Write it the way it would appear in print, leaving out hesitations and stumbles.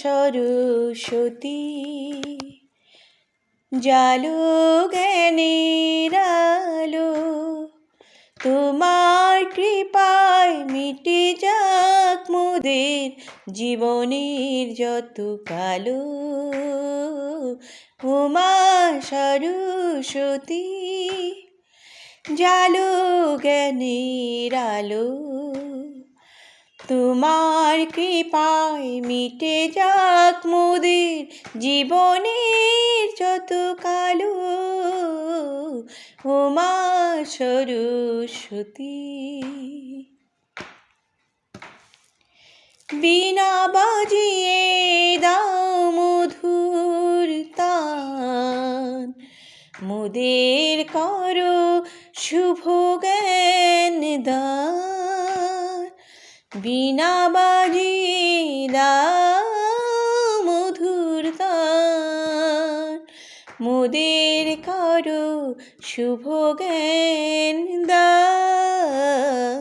সরস্বতী জালো জ্ঞানের আলো, তোমার কৃপায় মিটে যাক মোদের জীবনের যত কালো। উমা সরস্বতী জালো জ্ঞানের আলো, তোমার কৃপায় মিটে যাক মোদের জীবনের যত কালো। উমা সরস্বতী বীণা বাজিয়ে দাও মধুর তান, মোদের করো শুভ জ্ঞান দান। বীণা বাজিয়ে দাও মধুর তান, মোদের করো শুভ জ্ঞান দান।